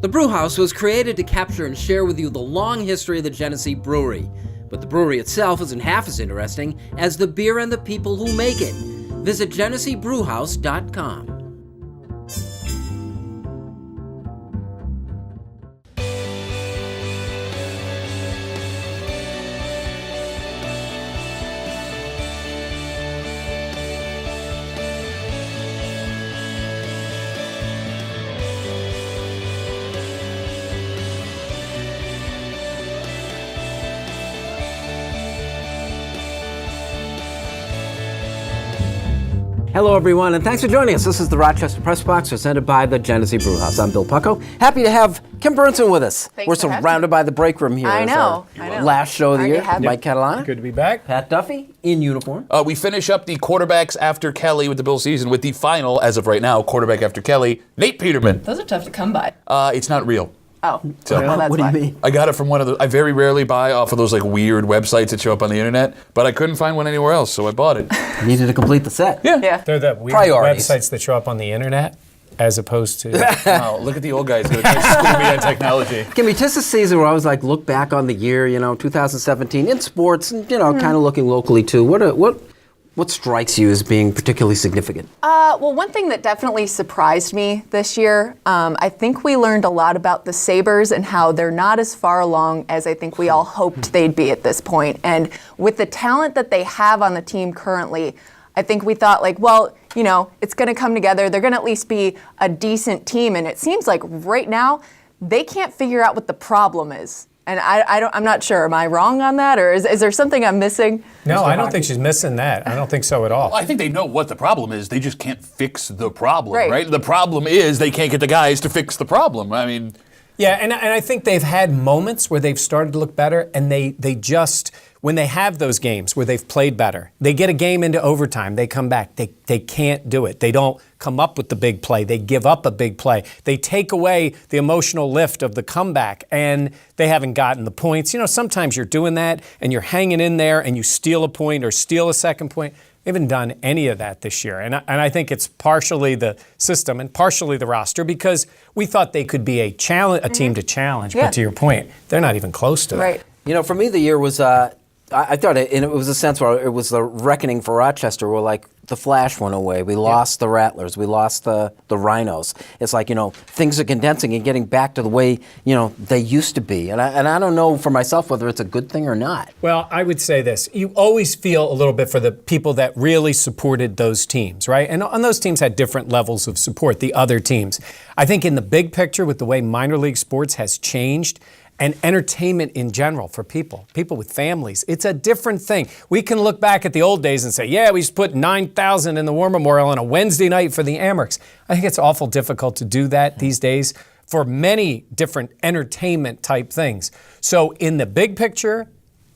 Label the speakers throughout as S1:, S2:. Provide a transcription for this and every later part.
S1: The Brewhouse was created to capture and share with you the long history of the Genesee Brewery. But the brewery itself isn't half as interesting as the beer and the people who make it. Visit GeneseeBrewhouse.com. Hello, everyone, and thanks for joining us. This is the Rochester Press Box, presented by the Genesee Brewhouse. I'm Bill Pucko. Happy to have Kim Berntson with us. We're surrounded by the Breakroom here.
S2: I know.
S1: Last show of the year. Mike Catalana.
S3: Good to be back.
S1: Pat Duffy, in uniform.
S4: We finish up the quarterbacks after Kelly with the Bill season with the final, as of right now, quarterback after Kelly, Nate Peterman.
S2: Those are tough to come by.
S4: It's not real.
S2: Oh,
S4: So,
S2: well, that's
S1: what do you mean?
S4: I got it from one of the. I very rarely buy off of those like weird websites that show up on the internet, but I couldn't find one anywhere else, so I bought it.
S1: Needed to complete the set.
S2: Yeah.
S3: They're the weird
S1: Priorities.
S3: websites that show up on the internet as opposed to...
S4: Wow, look at the old guys going to school me on technology.
S1: Kimmy, 'tis the season where I always like look back on the year, 2017 in sports, and kind of looking locally too. What strikes you as being particularly significant?
S2: Well, one thing that definitely surprised me this year, I think we learned a lot about the Sabres and how they're not as far along as I think we all hoped they'd be at this point. And with the talent that they have on the team currently, I think we thought it's going to come together. They're going to at least be a decent team. And it seems like right now they can't figure out what the problem is. And I'm not sure. Am I wrong on that, or is there something I'm missing?
S3: No, I don't think she's missing that. I don't think so at all.
S4: Well, I think they know what the problem is. They just can't fix the problem,
S2: Right.
S4: right? The problem is they can't get the guys to fix the problem. I mean...
S3: Yeah, and I think they've had moments where they've started to look better, and they just, when they have those games where they've played better, they get a game into overtime, they come back, they can't do it. They don't come up with the big play. They give up a big play. They take away the emotional lift of the comeback, and they haven't gotten the points. Sometimes you're doing that, and you're hanging in there, and you steal a point or steal a second point. They haven't done any of that this year. And I think it's partially the system and partially the roster, because we thought they could be a team to challenge.
S2: Yeah.
S3: But to your point, they're not even close to that.
S2: Right.
S1: For me, the year was, I thought it was a sense where it was the reckoning for Rochester, where like the Flash went away. We lost the Rattlers. We lost the Rhinos. It's like, things are condensing and getting back to the way, they used to be. And I don't know for myself whether it's a good thing or not.
S3: Well, I would say this. You always feel a little bit for the people that really supported those teams, right? And those teams had different levels of support, the other teams. I think in the big picture, with the way minor league sports has changed, and entertainment in general for people with families, it's a different thing. We can look back at the old days and say, yeah, we just put 9,000 in the War Memorial on a Wednesday night for the Amerks. I think it's awful difficult to do that these days for many different entertainment type things. So in the big picture,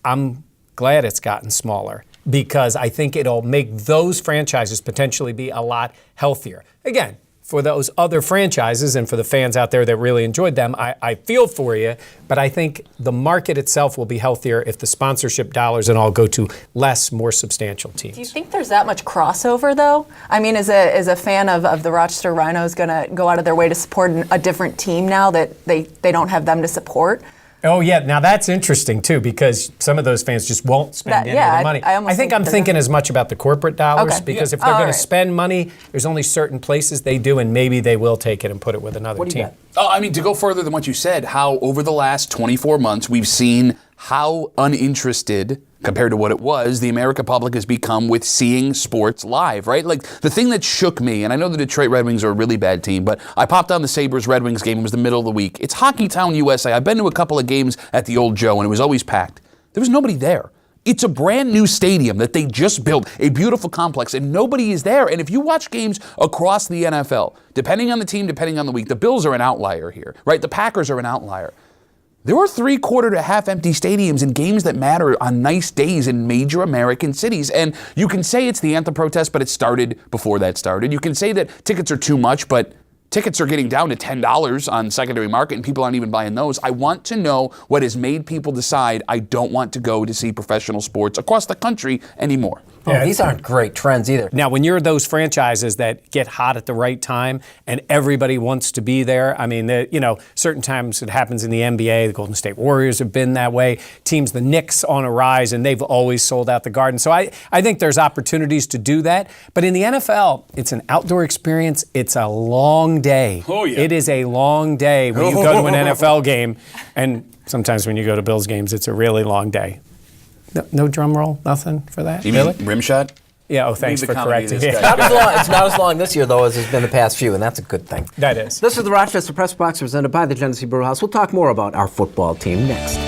S3: I'm glad it's gotten smaller, because I think it'll make those franchises potentially be a lot healthier. Again, for those other franchises and for the fans out there that really enjoyed them, I feel for you, but I think the market itself will be healthier if the sponsorship dollars and all go to less, more substantial teams.
S2: Do you think there's that much crossover, though? I mean, is a fan of the Rochester Rhinos going to go out of their way to support a different team now that they don't have them to support?
S3: Oh, yeah. Now, that's interesting, too, because some of those fans just won't spend any of the money.
S2: I
S3: think I'm thinking as much about the corporate dollars, because if they're going to spend money, there's only certain places they do, and maybe they will take it and put it with another team.
S4: To go further than what you said, how over the last 24 months we've seen how uninterested, compared to what it was, the American public has become with seeing sports live, right? Like, the thing that shook me, and I know the Detroit Red Wings are a really bad team, but I popped on the Sabres-Red Wings game. It was the middle of the week. It's Hockey Town, USA. I've been to a couple of games at the Old Joe, and it was always packed. There was nobody there. It's a brand new stadium that they just built, a beautiful complex, and nobody is there. And if you watch games across the NFL, depending on the team, depending on the week, the Bills are an outlier here, right? The Packers are an outlier. There are 3/4 to half empty stadiums in games that matter on nice days in major American cities. And you can say it's the anthem protest, but it started before that started. You can say that tickets are too much, but tickets are getting down to $10 on secondary market, and people aren't even buying those. I want to know what has made people decide I don't want to go to see professional sports across the country anymore.
S1: Oh, these aren't great trends either.
S3: Now, when you're those franchises that get hot at the right time and everybody wants to be there, I mean, certain times it happens in the NBA. The Golden State Warriors have been that way. Teams, the Knicks on a rise, and they've always sold out the Garden. So I think there's opportunities to do that. But in the NFL, it's an outdoor experience. It's a long day.
S4: Oh, yeah.
S3: It is a long day when you go to an NFL game. And sometimes when you go to Bills games, it's a really long day. No drum roll? Nothing for that?
S4: You mean rim shot?
S3: Yeah, thanks for correcting me.
S1: It's not as long this year, though, as it's been the past few, and that's a good thing.
S3: That is.
S1: This is the Rochester Press Box presented by the Genesee Brew House. We'll talk more about our football team next.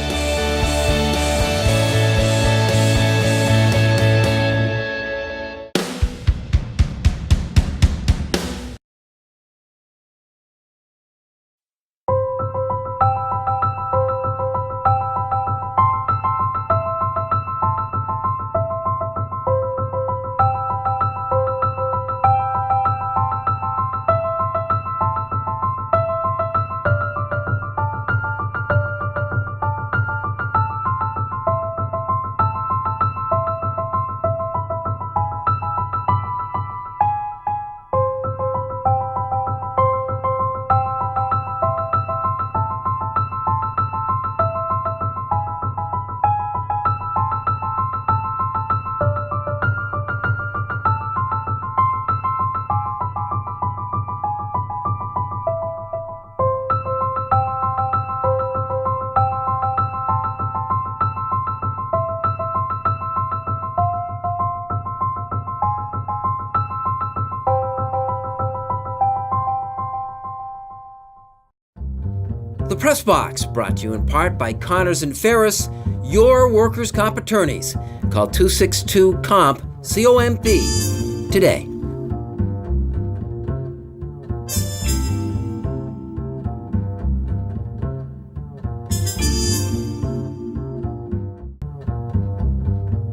S1: The Press Box, brought to you in part by Connors and Ferris, your workers' comp attorneys. Call 262-COMP, C-O-M-P, today.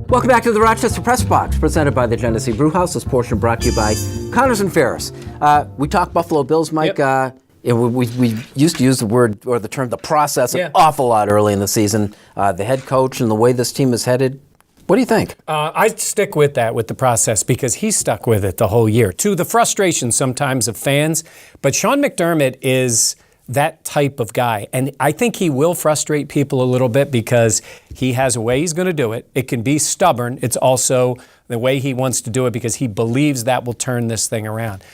S1: Welcome back to the Rochester Press Box, presented by the Genesee Brew House. This portion brought to you by Connors and Ferris. We talked Buffalo Bills, Mike.
S3: Yep.
S1: We used to use the word or the term "the process" an awful lot early in the season. The head coach and the way this team is headed. What do you think?
S3: I stick with that, with the process, because he stuck with it the whole year. To the frustration sometimes of fans, but Sean McDermott is that type of guy. And I think he will frustrate people a little bit because he has a way he's going to do it. It can be stubborn. It's also the way he wants to do it because he believes that will turn this thing around.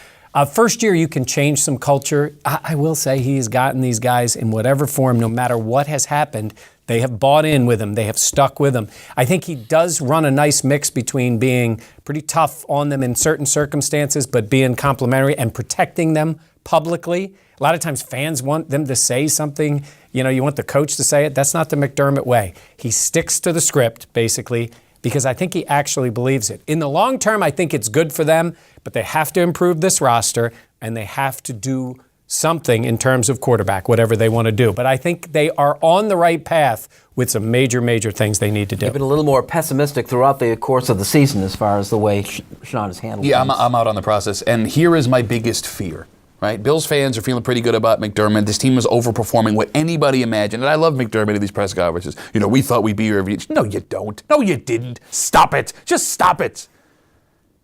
S3: First year, you can change some culture. I will say he's gotten these guys in whatever form, no matter what has happened. They have bought in with him. They have stuck with him. I think he does run a nice mix between being pretty tough on them in certain circumstances, but being complimentary and protecting them publicly. A lot of times fans want them to say something. You want the coach to say it. That's not the McDermott way. He sticks to the script, basically, because I think he actually believes it. In the long term, I think it's good for them, but they have to improve this roster, and they have to do something in terms of quarterback, whatever they want to do. But I think they are on the right path with some major, major things they need to do.
S1: You've been a little more pessimistic throughout the course of the season as far as the way Sean has handled
S4: Yeah,
S1: things.
S4: I'm out on the process. And here is my biggest fear. Right? Bills fans are feeling pretty good about McDermott. This team is overperforming what anybody imagined. And I love McDermott at these press conferences. We thought we'd be here every year. No, you don't. No, you didn't. Stop it. Just stop it.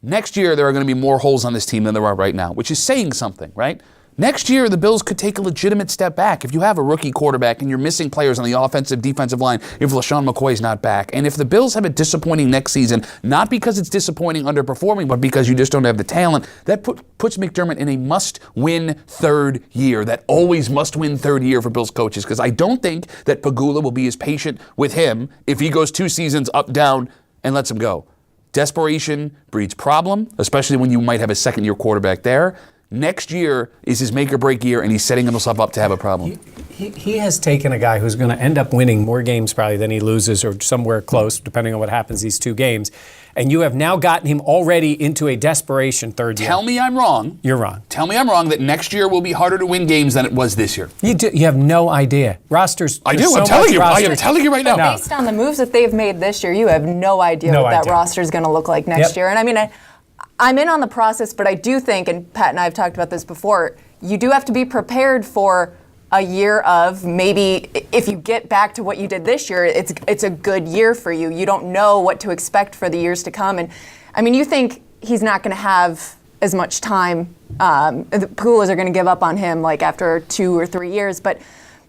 S4: Next year, there are going to be more holes on this team than there are right now, which is saying something, right? Next year, the Bills could take a legitimate step back. If you have a rookie quarterback and you're missing players on the offensive, defensive line, if LaShawn McCoy's not back, and if the Bills have a disappointing next season, not because it's disappointing underperforming, but because you just don't have the talent, that puts McDermott in a must-win third year. That always must-win third year for Bills coaches, because I don't think that Pagula will be as patient with him if he goes 2 seasons up, down, and lets him go. Desperation breeds problem, especially when you might have a second-year quarterback there. Next year is his make-or-break year, and he's setting himself up to have a problem.
S3: He has taken a guy who's going to end up winning more games probably than he loses, or somewhere close, depending on what happens these 2 games. And you have now gotten him already into a desperation third year.
S4: Tell me I'm wrong.
S3: You're wrong.
S4: Tell me I'm wrong that next year will be harder to win games than it was this year.
S3: You have no idea. Rosters.
S4: I do. I'm telling you. I am telling you right now.
S2: But based on the moves that they've made this year, you have no idea what that roster is going to look like next year. And I mean, I'm in on the process, but I do think, and Pat and I have talked about this before, you do have to be prepared for a year of maybe if you get back to what you did this year, it's a good year for you. You don't know what to expect for the years to come. And I mean, you think he's not going to have as much time. The Pujols are going to give up on him like after 2 or 3 years, but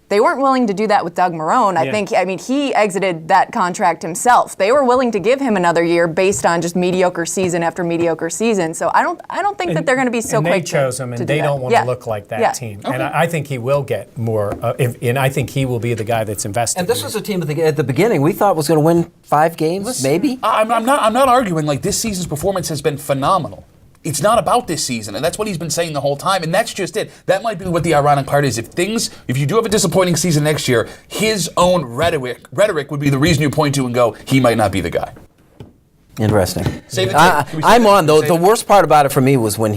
S2: they weren't willing to do that with Doug Marrone. I mean, he exited that contract himself. They were willing to give him another year based on just mediocre season after mediocre season. So I don't think that they're going to be so quick.
S3: And they chose him, and they don't want to look like that team.
S2: Okay.
S3: And I think he will get more. And I think he will be the guy that's invested.
S1: And this was a team at the beginning we thought was going to win 5 games, maybe.
S4: I'm not arguing. Like, this season's performance has been phenomenal. It's not about this season, and that's what he's been saying the whole time, and that's just it. That might be what the ironic part is. If you do have a disappointing season next year, his own rhetoric would be the reason you point to and go, he might not be the guy.
S1: Interesting. I'm on, though. The worst part about it for me was when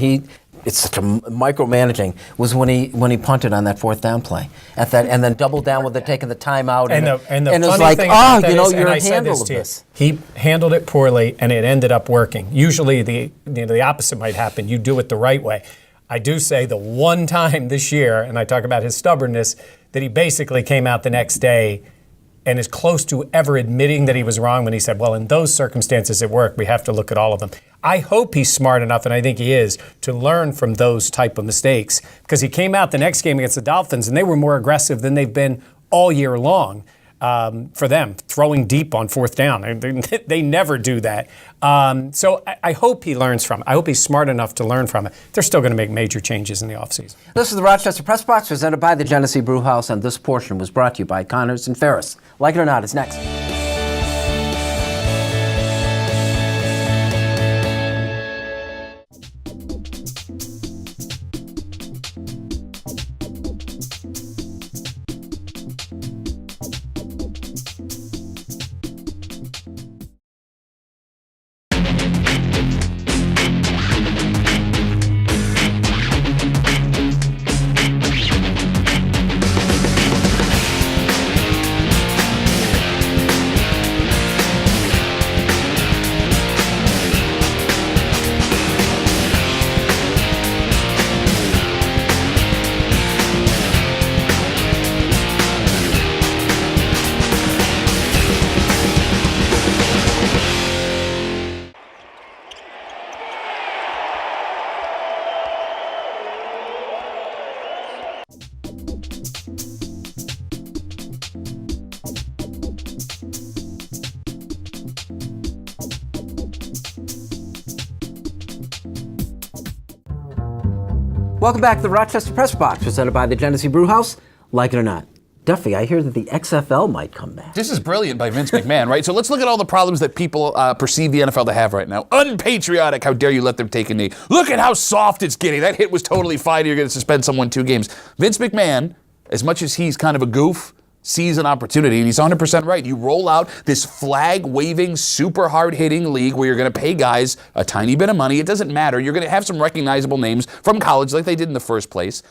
S1: it's such a micromanaging, was when he punted on that 4th down play and then doubled down with taking the timeout.
S3: And the
S1: it was
S3: funny
S1: like,
S3: thing about that
S1: you're
S3: and
S1: a
S3: I said
S1: handle
S3: this
S1: of
S3: to you,
S1: this.
S3: he handled it poorly, and it ended up working. Usually the opposite might happen. You do it the right way. I do say the one time this year, and I talk about his stubbornness, that he basically came out the next day and is close to ever admitting that he was wrong when he said, well, in those circumstances it worked. We have to look at all of them. I hope he's smart enough, and I think he is, to learn from those type of mistakes, because he came out the next game against the Dolphins, and they were more aggressive than they've been all year long for them, throwing deep on 4th down. They never do that. So I hope he learns from it. I hope he's smart enough to learn from it. They're still going to make major changes in the offseason.
S1: This is the Rochester Press Box, presented by the Genesee Brew House, and this portion was brought to you by Connors and Ferris. Like it or not, it's next. Welcome back to the Rochester Press Box, presented by the Genesee Brew House. Like it or not. Duffy, I hear that the XFL might come back.
S4: This is brilliant by Vince McMahon, right? So let's look at all the problems that people perceive the NFL to have right now. Unpatriotic. How dare you let them take a knee? Look at how soft it's getting. That hit was totally fine. You're going to suspend someone 2 games. Vince McMahon, as much as he's kind of a goof, sees an opportunity, and he's 100% right. You roll out this flag-waving, super hard-hitting league where you're going to pay guys a tiny bit of money. It doesn't matter. You're going to have some recognizable names from college like they did in the first place.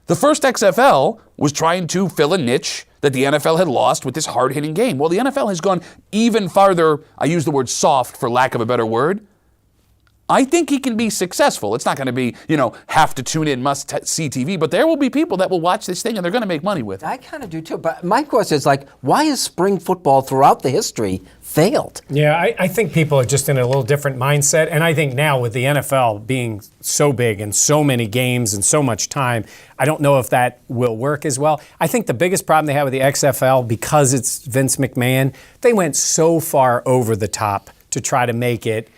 S4: The first XFL was trying to fill a niche that the NFL had lost with this hard-hitting game. Well, the NFL has gone even farther, I use the word soft for lack of a better word. I think he can be successful. It's not going to be, have to tune in, must-see TV, but there will be people that will watch this thing and they're going to make money with it.
S1: I kind of do too, but my question is why has spring football throughout the history failed?
S3: Yeah, I think people are just in a little different mindset, and I think now with the NFL being so big and so many games and so much time, I don't know if that will work as well. I think the biggest problem they have with the XFL, because it's Vince McMahon, they went so far over the top to try to make it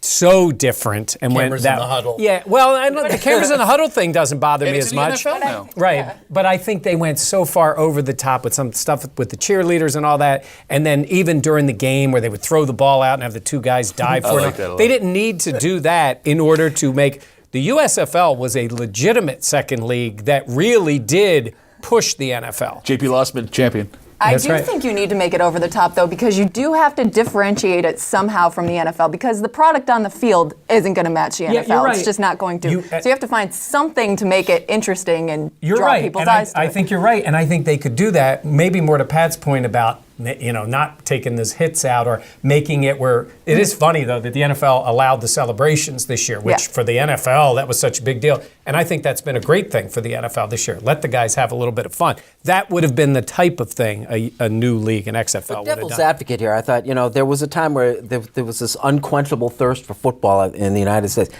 S3: so different, and
S5: cameras in the huddle.
S3: Yeah, well, the cameras in the huddle thing doesn't bother me
S4: It's
S3: as
S4: in the
S3: much.
S4: NFL now.
S3: Right, but I think they went so far over the top with some stuff with the cheerleaders and all that, and then even during the game where they would throw the ball out and have the 2 guys dive for
S4: like
S3: it.
S4: that a lot.
S3: They didn't need to do that in order to make the USFL was a legitimate second league that really did push the NFL.
S4: JP Lossman, champion.
S2: I
S3: That's
S2: do
S3: right.
S2: think you need to make it over the top, though, because you do have to differentiate it somehow from the NFL, because the product on the field isn't going to match the
S3: Yeah,
S2: NFL.
S3: you're right.
S2: It's just not going to.
S3: So
S2: you have to find something to make it interesting and
S3: You're
S2: draw
S3: right,
S2: people's
S3: and
S2: eyes to
S3: I
S2: it.
S3: think you're right, and I think they could do that. Maybe more to Pat's point about not taking those hits out or making it where it is funny though that the NFL allowed the celebrations this year, which for the NFL that was such a big deal. And I think that's been a great thing for the NFL this year. Let the guys have a little bit of fun. That would have been the type of thing a new league, an XFL would have done.
S1: Devil's advocate here, I thought, there was a time where there was this unquenchable thirst for football in the United States.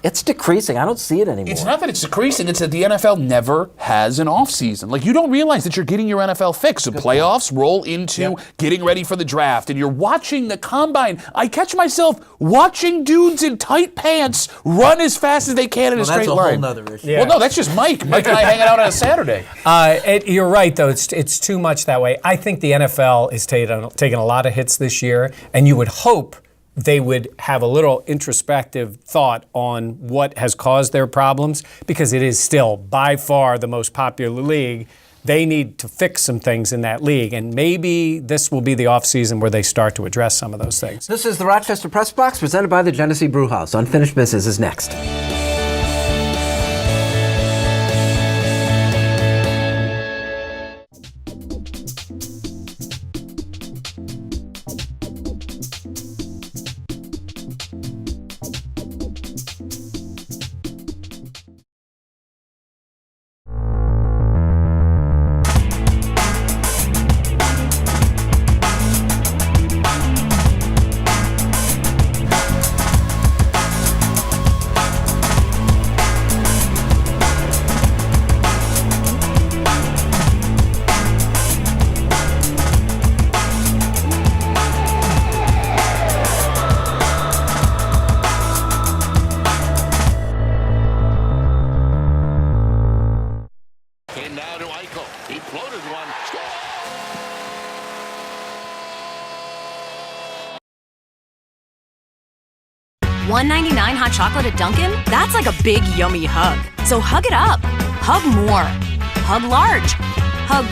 S1: It's decreasing. I don't see it anymore.
S4: It's not that it's decreasing. It's that the NFL never has an off season. Like, you don't realize that you're getting your NFL fix. The playoffs roll into getting ready for the draft, and you're watching the combine. I catch myself watching dudes in tight pants run as fast as they can in a straight line.
S1: That's a whole nother issue.
S4: Yeah. Well, no, that's just Mike. Mike and I hanging out on a Saturday.
S3: You're right, though. It's too much that way. I think the NFL is taking a lot of hits this year, and you would hope they would have a little introspective thought on what has caused their problems, because it is still by far the most popular league. They need to fix some things in that league, and maybe this will be the offseason where they start to address some of those things.
S1: This is the Rochester Press Box presented by the Genesee Brewhouse. Unfinished Business is next.
S5: He floated one.
S6: $1.99 hot chocolate at Dunkin'? That's like a big, yummy hug. So hug it up. Hug more. Hug large. Hug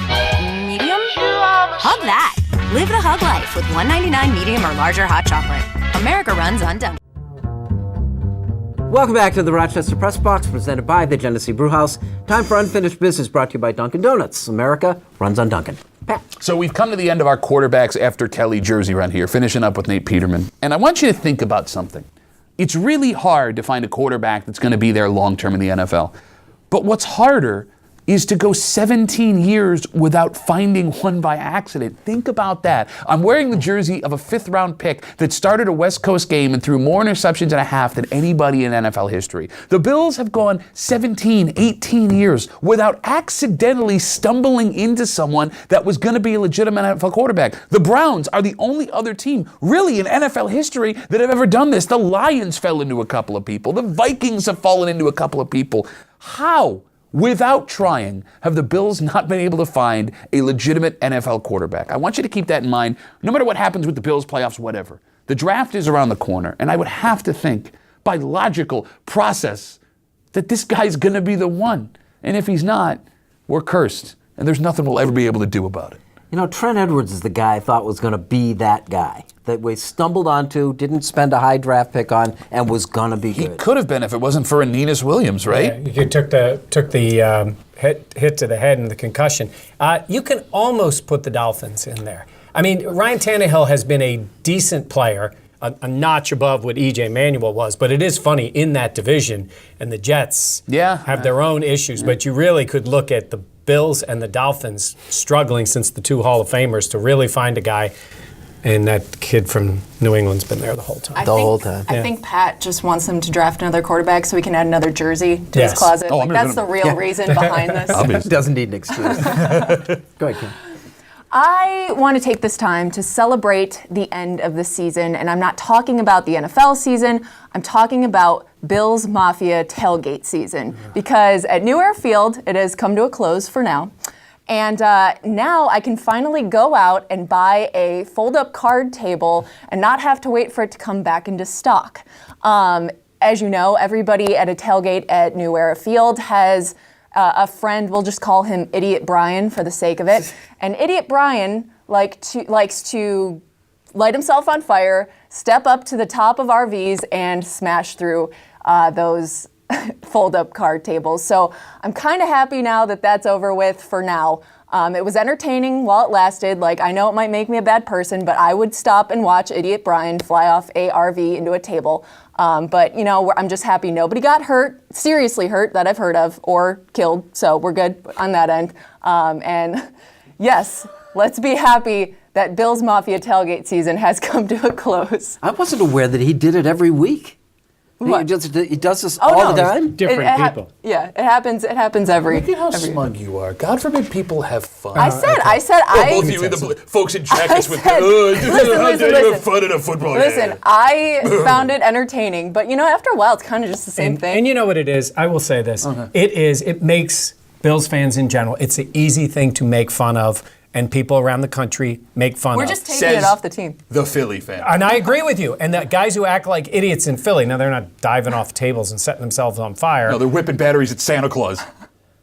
S6: medium? Hug that. Live the hug life with $1.99 medium or larger hot chocolate. America runs on Dunkin'.
S1: Welcome back to the Rochester Press Box, presented by the Genesee Brewhouse. Time for Unfinished Business, brought to you by Dunkin' Donuts. America runs on Dunkin'. Pat.
S4: So we've come to the end of our quarterbacks after Kelly jersey run here, finishing up with Nate Peterman. And I want you to think about something. It's really hard to find a quarterback that's going to be there long-term in the NFL. But what's harder is to go 17 years without finding one by accident. Think about that. I'm wearing the jersey of a fifth-round pick that started a West Coast game and threw more interceptions and a half than anybody in NFL history. The Bills have gone 17, 18 years without accidentally stumbling into someone that was going to be a legitimate NFL quarterback. The Browns are the only other team, really, in NFL history that have ever done this. The Lions fell into a couple of people. The Vikings have fallen into a couple of people. How? Without trying, have the Bills not been able to find a legitimate NFL quarterback? I want you to keep that in mind, no matter what happens with the Bills, playoffs, whatever. The draft is around the corner, and I would have to think, by logical process, that this guy's going to be the one. And if he's not, we're cursed, and there's nothing we'll ever be able to do about it.
S1: You know, Trent Edwards is the guy I thought was going to be that guy that we stumbled onto, didn't spend a high draft pick on, and was going to be good.
S4: He could have been if it wasn't for Aeneas Williams, right?
S3: Yeah, you took the hit to the head and the concussion. You can almost put the Dolphins in there. I mean, Ryan Tannehill has been a decent player, a notch above what E.J. Manuel was, but it is funny in that division, and the Jets have their own issues, but you really could look at the Bills and the Dolphins struggling since the two Hall of Famers to really find a guy, and that kid from New England's been there the whole time.
S2: I think Pat just wants him to draft another quarterback so he can add another jersey to his closet. That's the real reason behind this.
S1: Doesn't need an excuse. Go ahead, Kim.
S2: I want to take this time to celebrate the end of the season, and I'm not talking about the NFL season. I'm talking about Bills Mafia tailgate season, because at New Era Field, it has come to a close for now. And now I can finally go out and buy a fold-up card table and not have to wait for it to come back into stock. As you know, everybody at a tailgate at New Era Field has a friend, we'll just call him Idiot Brian for the sake of it. And Idiot Brian likes to light himself on fire, step up to the top of RVs, and smash through those fold-up card tables. So I'm kind of happy now that that's over with for now. It was entertaining while it lasted. Like, I know it might make me a bad person, but I would stop and watch Idiot Brian fly off a RV into a table. But, you know, I'm just happy nobody got hurt, seriously hurt that I've heard of, or killed. So we're good on that end. And yes, let's be happy that Bill's Mafia tailgate season has come to a close.
S1: I wasn't aware that he did it every week.
S2: What?
S1: He does this all the time?
S3: Different people.
S2: Yeah, it happens every.
S4: Look at how
S2: every
S4: smug you are. God forbid people have fun.
S2: I said,
S4: Both of you, the folks in jackets with
S2: said-
S4: listen,
S2: listen.
S4: fun at a football
S2: Listen,
S4: game.
S2: I found it entertaining, but you know, after a while, it's kind of just the same thing.
S3: And you know what it is? I will say this. It makes Bills fans in general, it's an easy thing to make fun of, and people around the country make fun
S2: We're
S3: of.
S2: just taking
S4: Says
S2: it off the team.
S4: The Philly fan.
S3: And I agree with you. And the guys who act like idiots in Philly, now they're not diving off tables and setting themselves on fire.
S4: No, they're whipping batteries at Santa Claus.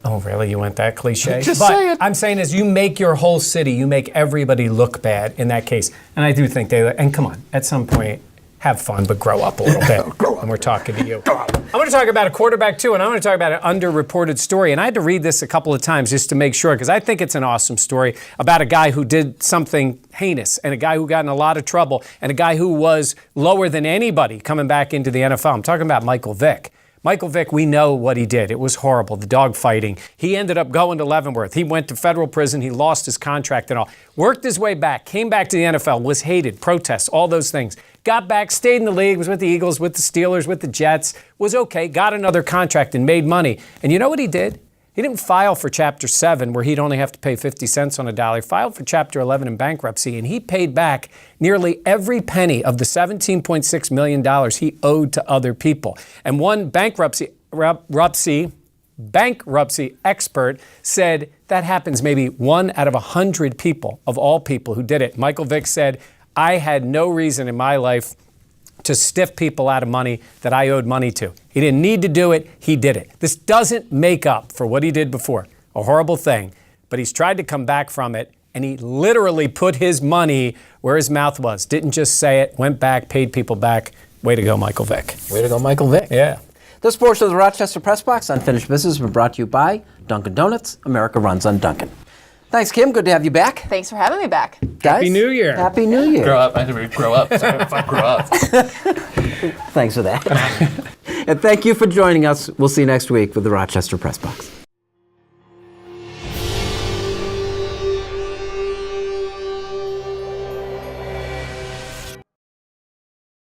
S3: Oh, really? You went that cliche?
S4: Just
S3: but
S4: say it.
S3: I'm saying is you make your whole city, you make everybody look bad in that case. And I do think and come on, at some point, have fun, but grow up a little bit.
S4: Grow up.
S3: And we're talking to you. I want to talk about a quarterback, too, and I want to talk about an underreported story. And I had to read this a couple of times just to make sure, because I think it's an awesome story about a guy who did something heinous, and a guy who got in a lot of trouble, and a guy who was lower than anybody coming back into the NFL. I'm talking about Michael Vick. Michael Vick, we know what he did. It was horrible, the dog fighting. He ended up going to Leavenworth. He went to federal prison. He lost his contract and all. Worked his way back, came back to the NFL, was hated, protests, all those things. Got back, stayed in the league, was with the Eagles, with the Steelers, with the Jets, was okay, got another contract and made money. And you know what he did? He didn't file for Chapter 7, where he'd only have to pay 50 cents on a dollar. He filed for Chapter 11 in bankruptcy, and he paid back nearly every penny of the $17.6 million he owed to other people. And one bankruptcy expert said that happens maybe 1 out of 100 people, of all people who did it. Michael Vick said, I had no reason in my life to stiff people out of money that I owed money to. He didn't need to do it, he did it. This doesn't make up for what he did before, a horrible thing, but he's tried to come back from it, and he literally put his money where his mouth was. Didn't just say it, went back, paid people back. Way to go, Michael Vick.
S1: Way to go, Michael Vick.
S3: Yeah.
S1: This portion of the Rochester Press Box Unfinished Business has been brought to you by Dunkin' Donuts. America runs on Dunkin'. Thanks, Kim. Good to have you back.
S2: Thanks for having me back.
S1: Guys,
S3: Happy New Year.
S1: Happy New Year.
S4: Grow up. I had to grow up. Grow up.
S1: Thanks for that. And thank you for joining us. We'll see you next week with the Rochester Press Box.